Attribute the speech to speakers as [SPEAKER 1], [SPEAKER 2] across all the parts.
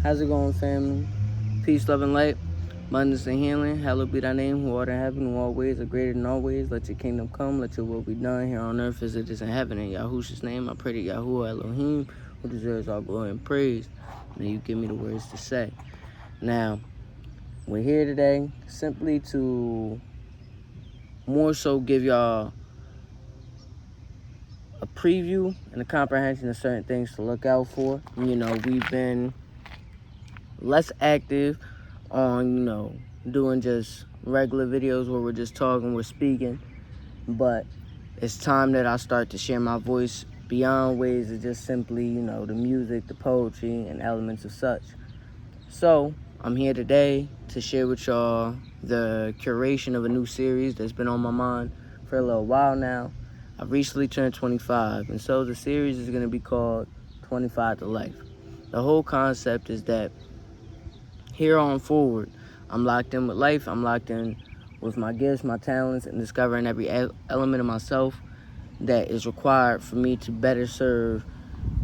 [SPEAKER 1] How's it going, family? Peace, love, and light. Abundance and healing. Hallowed be thy name, who art in heaven, who always are greater than always. Let your kingdom come, let your will be done here on earth as it is in heaven. In Yahusha's name, I pray to Yahuah Elohim, who deserves all glory and praise. May you give me the words to say. Now, we're here today simply to more so give y'all a preview and a comprehension of certain things to look out for. We've been less active on, doing just regular videos where we're just talking, we're speaking. But it's time that I start to share my voice beyond ways of just simply, the music, the poetry, and elements of such. So, I'm here today to share with y'all the curation of a new series that's been on my mind for a little while now. I've recently turned 25, and so the series is going to be called 25 to Life. The whole concept is that here on forward, I'm locked in with life. I'm locked in with my gifts, my talents, and discovering every element of myself that is required for me to better serve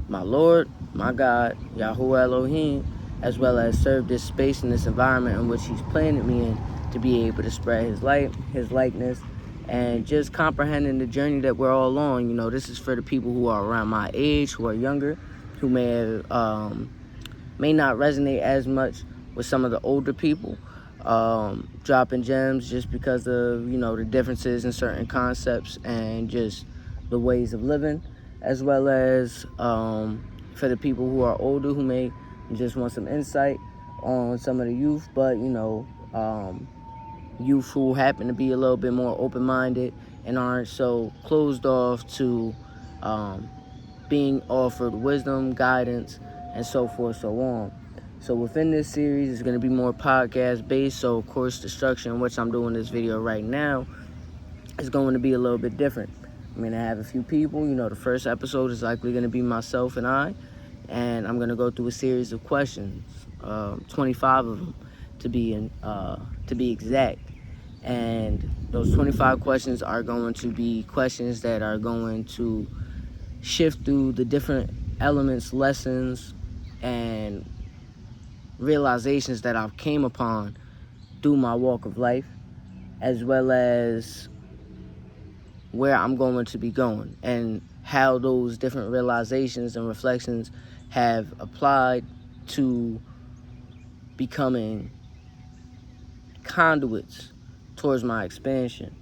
[SPEAKER 1] my Lord, my God, Yahuah Elohim, as well as serve this space and this environment in which He's planted me in to be able to spread His light, His likeness, and just comprehending the journey that we're all on. This is for the people who are around my age, who are younger, who may not resonate as much with some of the older people, dropping gems just because of, the differences in certain concepts and just the ways of living, as well as for the people who are older who may just want some insight on some of the youth, but, youth who happen to be a little bit more open-minded and aren't so closed off to being offered wisdom, guidance, and so forth, so on. So within this series, it's going to be more podcast-based. So, of course, the structure in which I'm doing this video right now is going to be a little bit different. I'm going to have a few people. The first episode is likely going to be myself and I. And I'm going to go through a series of questions, 25 of them to be exact. And those 25 questions are going to be questions that are going to shift through the different elements, lessons, and realizations that I've came upon through my walk of life, as well as where I'm going to be going and how those different realizations and reflections have applied to becoming conduits towards my expansion.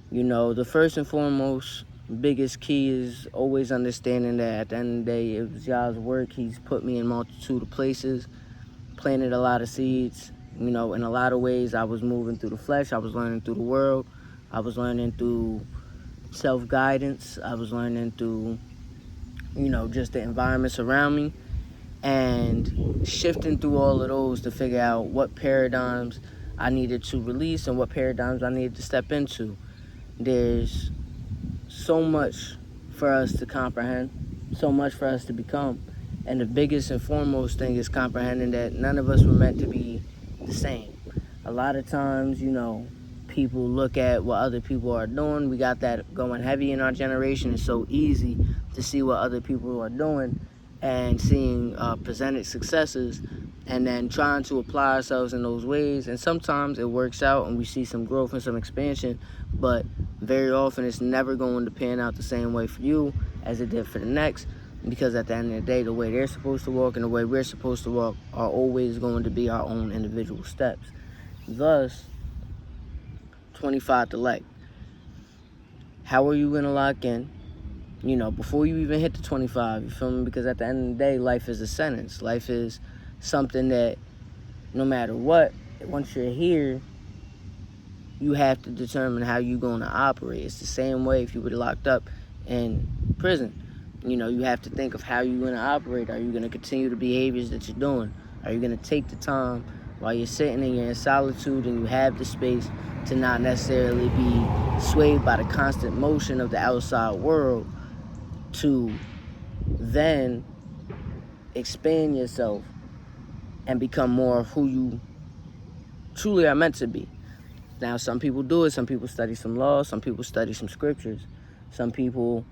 [SPEAKER 1] The first and foremost biggest key is always understanding that at the end of the day, it was Yah's work. He's put me in multitude of places, planted a lot of seeds. In a lot of ways, I was moving through the flesh. I was learning through the world. I was learning through self-guidance. I was learning through, just the environments around me, and shifting through all of those to figure out what paradigms I needed to release and what paradigms I needed to step into. There's so much for us to comprehend, so much for us to become. And the biggest and foremost thing is comprehending that none of us were meant to be the same. A lot of times, people look at what other people are doing. We got that going heavy in our generation. It's so easy to see what other people are doing and seeing presented successes and then trying to apply ourselves in those ways. And sometimes it works out and we see some growth and some expansion, but very often it's never going to pan out the same way for you as it did for the next, because at the end of the day, the way they're supposed to walk and the way we're supposed to walk are always going to be our own individual steps. Thus, 25 to Life. How are you going to lock in? Before you even hit the 25, you feel me? Because at the end of the day, life is a sentence. Life is something that no matter what, once you're here, you have to determine how you're going to operate. It's the same way if you were locked up in prison. You have to think of how you're going to operate. Are you going to continue the behaviors that you're doing? Are you going to take the time while you're sitting and you're in solitude and you have the space to not necessarily be swayed by the constant motion of the outside world, to then expand yourself and become more of who you truly are meant to be? Now, some people do it. Some people study some law. Some people study some scriptures. Some people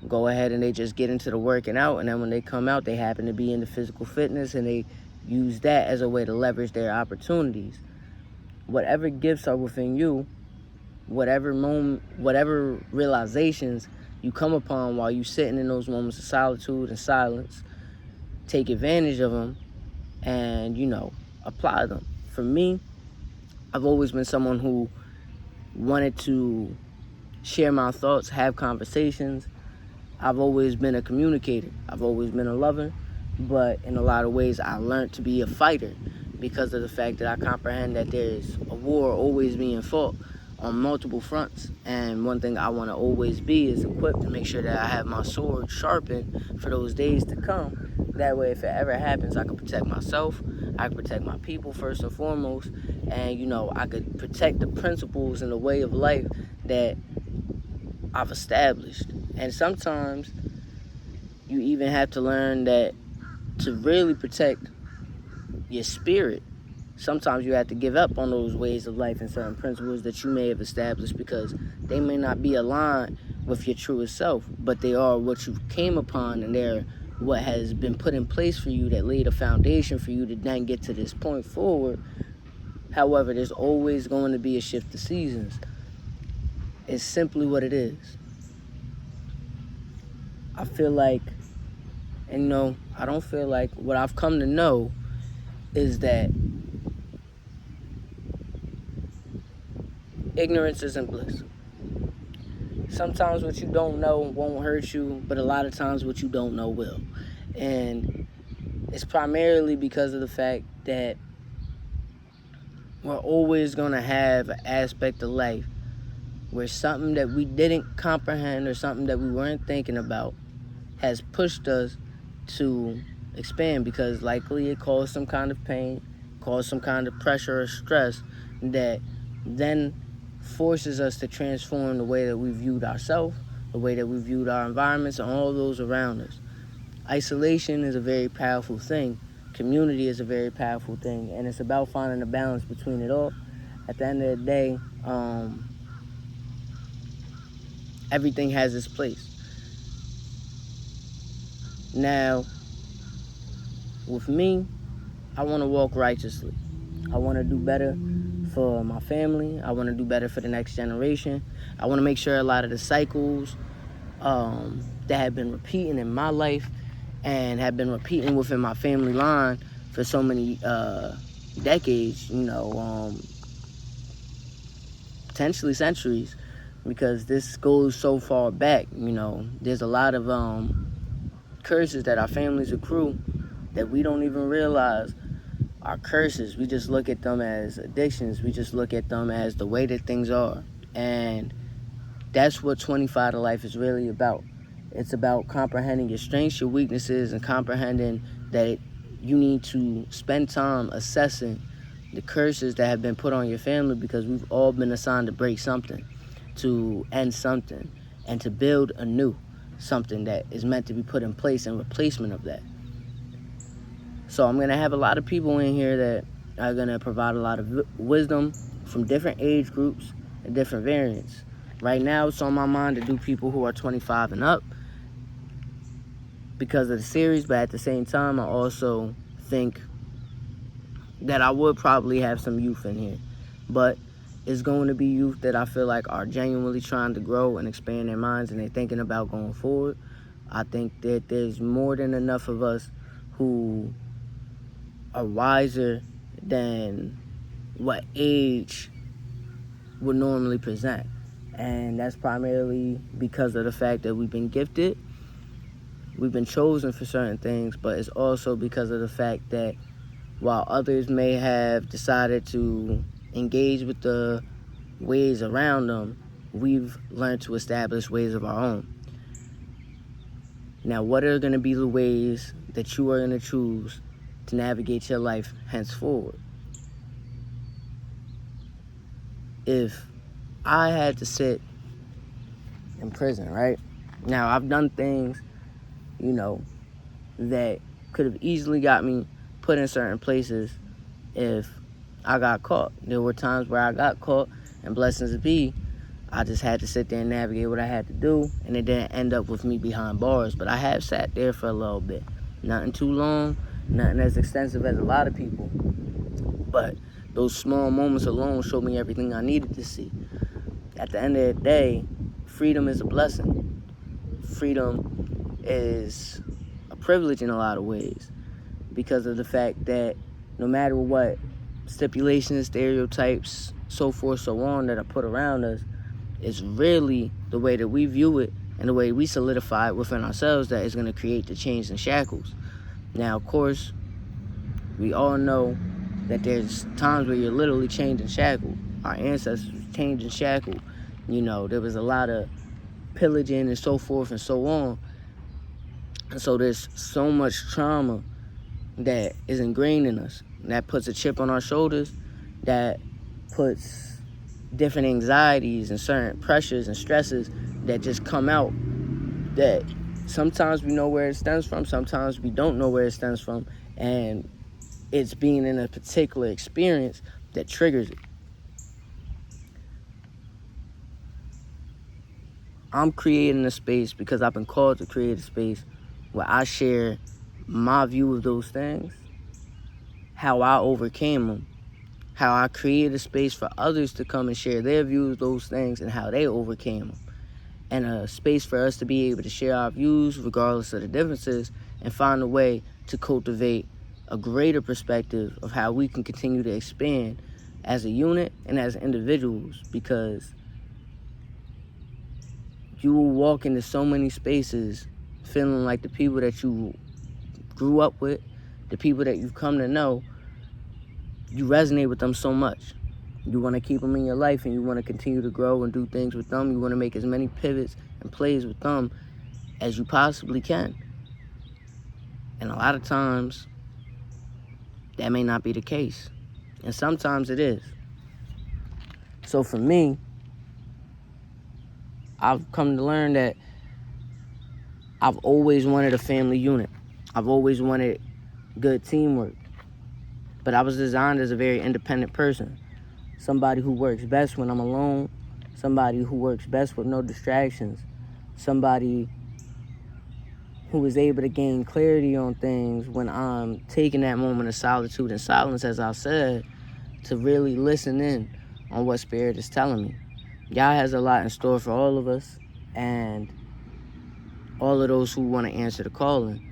[SPEAKER 1] go ahead and they just get into the working out, and then when they come out, they happen to be into physical fitness, and they use that as a way to leverage their opportunities. Whatever gifts are within you, whatever realizations you come upon while you sitting in those moments of solitude and silence, take advantage of them and, apply them. For me, I've always been someone who wanted to share my thoughts, have conversations. I've always been a communicator. I've always been a lover. But in a lot of ways, I learned to be a fighter because of the fact that I comprehend that there's a war always being fought on multiple fronts. And one thing I want to always be is equipped to make sure that I have my sword sharpened for those days to come. That way, if it ever happens, I can protect myself. I can protect my people first and foremost. And, I could protect the principles and the way of life that I've established. And sometimes you even have to learn that to really protect your spirit, sometimes you have to give up on those ways of life and certain principles that you may have established because they may not be aligned with your truest self, but they are what you came upon, and they're what has been put in place for you that laid a foundation for you to then get to this point forward. However, there's always going to be a shift of seasons. It's simply what it is. I feel like, and I don't feel like, what I've come to know is that ignorance isn't bliss. Sometimes what you don't know won't hurt you, but a lot of times what you don't know will. And it's primarily because of the fact that we're always going to have an aspect of life where something that we didn't comprehend or something that we weren't thinking about has pushed us to expand, because likely it caused some kind of pain, caused some kind of pressure or stress that then forces us to transform the way that we viewed ourselves, the way that we viewed our environments and all those around us. Isolation is a very powerful thing. Community is a very powerful thing, and it's about finding a balance between it all. At the end of the day, everything has its place. Now, with me, I want to walk righteously. I want to do better for my family. I want to do better for the next generation. I want to make sure a lot of the cycles that have been repeating in my life and have been repeating within my family line for so many decades, potentially centuries, because this goes so far back. There's a lot of curses that our families accrue that we don't even realize are curses. We just look at them as addictions. We just look at them as the way that things are. And that's what 25 to life is really about. It's about comprehending your strengths, your weaknesses, and comprehending that you need to spend time assessing the curses that have been put on your family, because we've all been assigned to break something, to end something, and to build anew something that is meant to be put in place in replacement of that. So I'm going to have a lot of people in here that are going to provide a lot of wisdom from different age groups and different variants. Right now, it's on my mind to do people who are 25 and up because of the series, but at the same time, I also think that I would probably have some youth in here. But it's going to be youth that I feel like are genuinely trying to grow and expand their minds, and they're thinking about going forward. I think that there's more than enough of us who are wiser than what age would normally present. And that's primarily because of the fact that we've been gifted, we've been chosen for certain things, but it's also because of the fact that while others may have decided to engage with the ways around them, we've learned to establish ways of our own. Now, what are going to be the ways that you are going to choose to navigate your life henceforward? If I had to sit in prison, right? Now, I've done things, that could have easily got me put in certain places if I got caught. There were times where I got caught, and blessings be, I just had to sit there and navigate what I had to do, and it didn't end up with me behind bars. But I have sat there for a little bit. Nothing too long, nothing as extensive as a lot of people. But those small moments alone showed me everything I needed to see. At the end of the day, freedom is a blessing. Freedom is a privilege in a lot of ways, because of the fact that no matter what stipulations, stereotypes, so forth, so on that are put around us, it's really the way that we view it and the way we solidify it within ourselves that is going to create the chains and shackles. Now, of course, we all know that there's times where you're literally chained and shackled. Our ancestors were chained and shackled. There was a lot of pillaging and so forth and so on. And so there's so much trauma that is ingrained in us, that puts a chip on our shoulders, that puts different anxieties and certain pressures and stresses that just come out, that sometimes we know where it stems from, sometimes we don't know where it stems from, and it's being in a particular experience that triggers it. I'm creating a space because I've been called to create a space where I share my view of those things, how I overcame them, how I created a space for others to come and share their views of those things and how they overcame them, and a space for us to be able to share our views regardless of the differences and find a way to cultivate a greater perspective of how we can continue to expand as a unit and as individuals, because you will walk into so many spaces feeling like the people that you grew up with, the people that you've come to know, you resonate with them so much. You want to keep them in your life and you want to continue to grow and do things with them. You want to make as many pivots and plays with them as you possibly can. And a lot of times, that may not be the case. And sometimes it is. So for me, I've come to learn that I've always wanted a family unit. I've always wanted good teamwork. But I was designed as a very independent person. Somebody who works best when I'm alone. Somebody who works best with no distractions. Somebody who is able to gain clarity on things when I'm taking that moment of solitude and silence, as I've said, to really listen in on what Spirit is telling me. Yah has a lot in store for all of us, and all of those who want to answer the calling.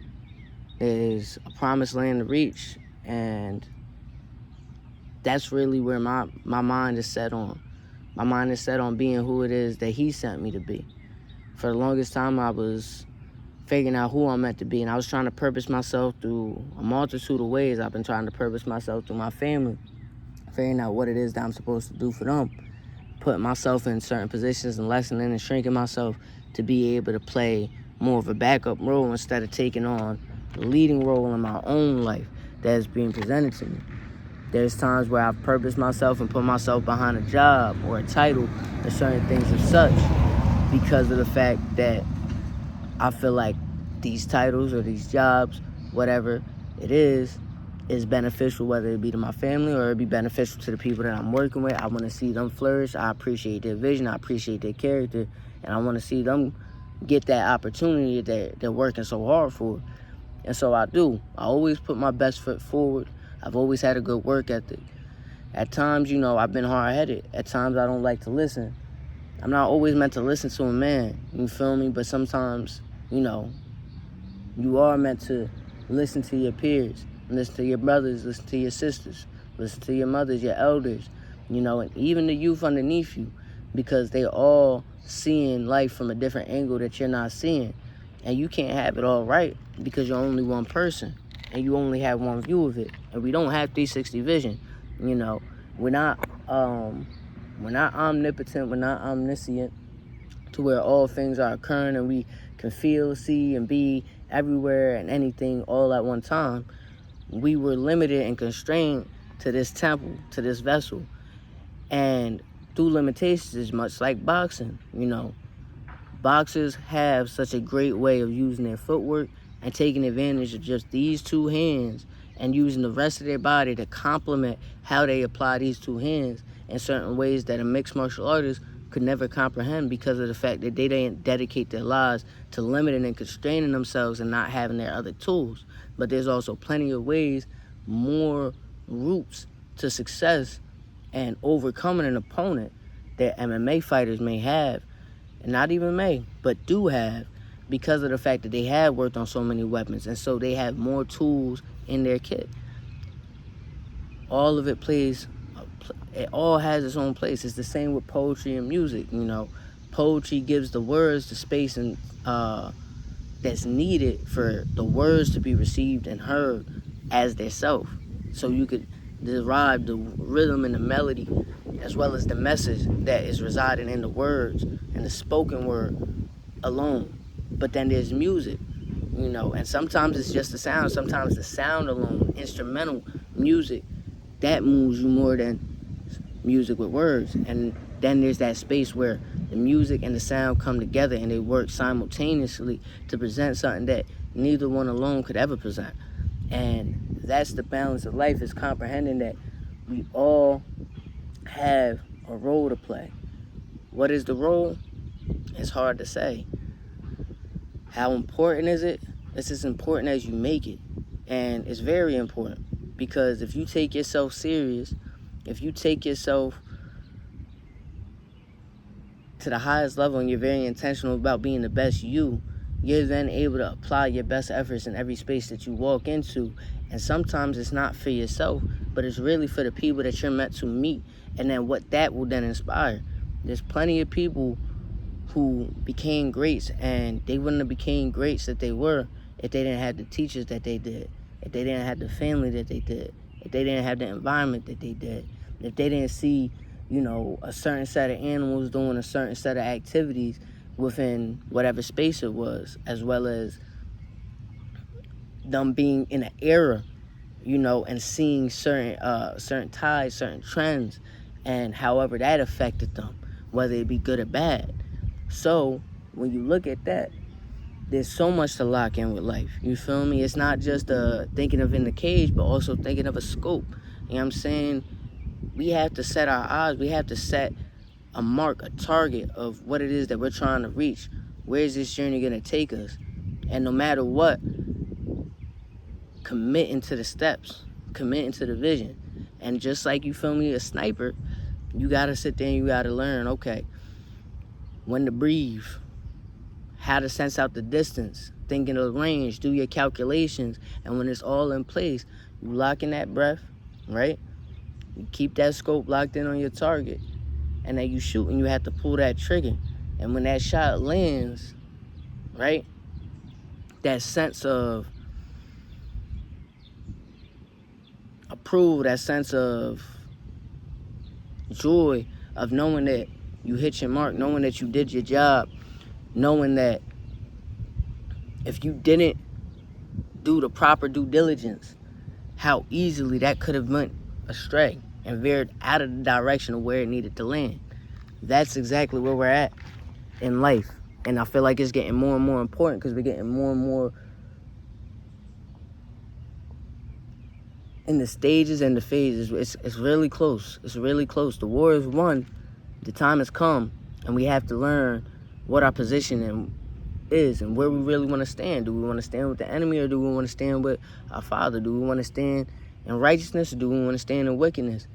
[SPEAKER 1] There's a promised land to reach, and that's really where my mind is set on. My mind is set on being who it is that He sent me to be. For the longest time, I was figuring out who I'm meant to be, and I was trying to purpose myself through a multitude of ways. I've been trying to purpose myself through my family, figuring out what it is that I'm supposed to do for them, putting myself in certain positions and lessening and shrinking myself to be able to play more of a backup role instead of taking on the leading role in my own life that is being presented to me. There's times where I've purposed myself and put myself behind a job or a title or certain things of such because of the fact that I feel like these titles or these jobs, whatever it is beneficial, whether it be to my family or it be beneficial to the people that I'm working with. I want to see them flourish. I appreciate their vision. I appreciate their character. And I want to see them get that opportunity that they're working so hard for. And so I do. I always put my best foot forward. I've always had a good work ethic. At times, I've been hard-headed. At times, I don't like to listen. I'm not always meant to listen to a man, you feel me? But sometimes, you are meant to listen to your peers, listen to your brothers, listen to your sisters, listen to your mothers, your elders, and even the youth underneath you, because they all seeing life from a different angle that you're not seeing. And you can't have it all right because you're only one person and you only have one view of it. And we don't have 360 vision. We're not omnipotent, we're not omniscient to where all things are occurring and we can feel, see, and be everywhere and anything all at one time. We were limited and constrained to this temple, to this vessel. And through limitations, it's much like boxing, Boxers have such a great way of using their footwork and taking advantage of just these two hands and using the rest of their body to complement how they apply these two hands in certain ways that a mixed martial artist could never comprehend because of the fact that they didn't dedicate their lives to limiting and constraining themselves and not having their other tools. But there's also plenty of ways, more routes to success and overcoming an opponent that MMA fighters may have, and not even may, but do have, because of the fact that they have worked on so many weapons, and so they have more tools in their kit. All of it plays, it all has its own place. It's the same with poetry and music. You know, poetry gives the words the space and that's needed for the words to be received and heard as their self, so you could derive the rhythm and the melody as well as the message that is residing in the words and the spoken word alone. But then there's music, you know, and sometimes it's just the sound. Sometimes the sound alone, instrumental music, that moves you more than music with words. And then there's that space where the music and the sound come together and they work simultaneously to present something that neither one alone could ever present. And that's the balance of life, is comprehending that we all have a role to play. What is the role? It's hard to say. How important is it? It's as important as you make it. And it's very important, because if you take yourself serious, if you take yourself to the highest level and you're very intentional about being the best you're then able to apply your best efforts in every space that you walk into. And sometimes it's not for yourself, but it's really for the people that you're meant to meet, and then what that will then inspire. There's plenty of people who became greats, and they wouldn't have became greats that they were if they didn't have the teachers that they did, if they didn't have the family that they did, if they didn't have the environment that they did, if they didn't see, you know, a certain set of animals doing a certain set of activities within whatever space it was, as well as them being in an era, you know, and seeing certain tides, certain trends, and however that affected them, whether it be good or bad. So when you look at that, there's so much to lock in with life. You feel me? It's not just thinking of in the cage, but also thinking of a scope. You know what I'm saying? We have to set our eyes. We have to set a mark, a target of what it is that we're trying to reach. Where is this journey going to take us? And no matter what, committing to the steps, committing to the vision. And just like, you feel me, a sniper, you got to sit there and you got to learn, okay, when to breathe, how to sense out the distance, thinking of range, do your calculations. And when it's all in place, you lock in that breath, right? You keep that scope locked in on your target. And then you shoot and you have to pull that trigger. And when that shot lands, right, that sense of approval, that sense of joy of knowing that you hit your mark, knowing that you did your job, knowing that if you didn't do the proper due diligence, how easily that could have went astray and veered out of the direction of where it needed to land. That's exactly where we're at in life. And I feel like it's getting more and more important, because we're getting more and more in the stages and the phases. It's really close. It's really close. The war is won. The time has come, and we have to learn what our position is and where we really want to stand. Do we want to stand with the enemy, or do we want to stand with our Father? Do we want to stand in righteousness, or do we want to stand in wickedness?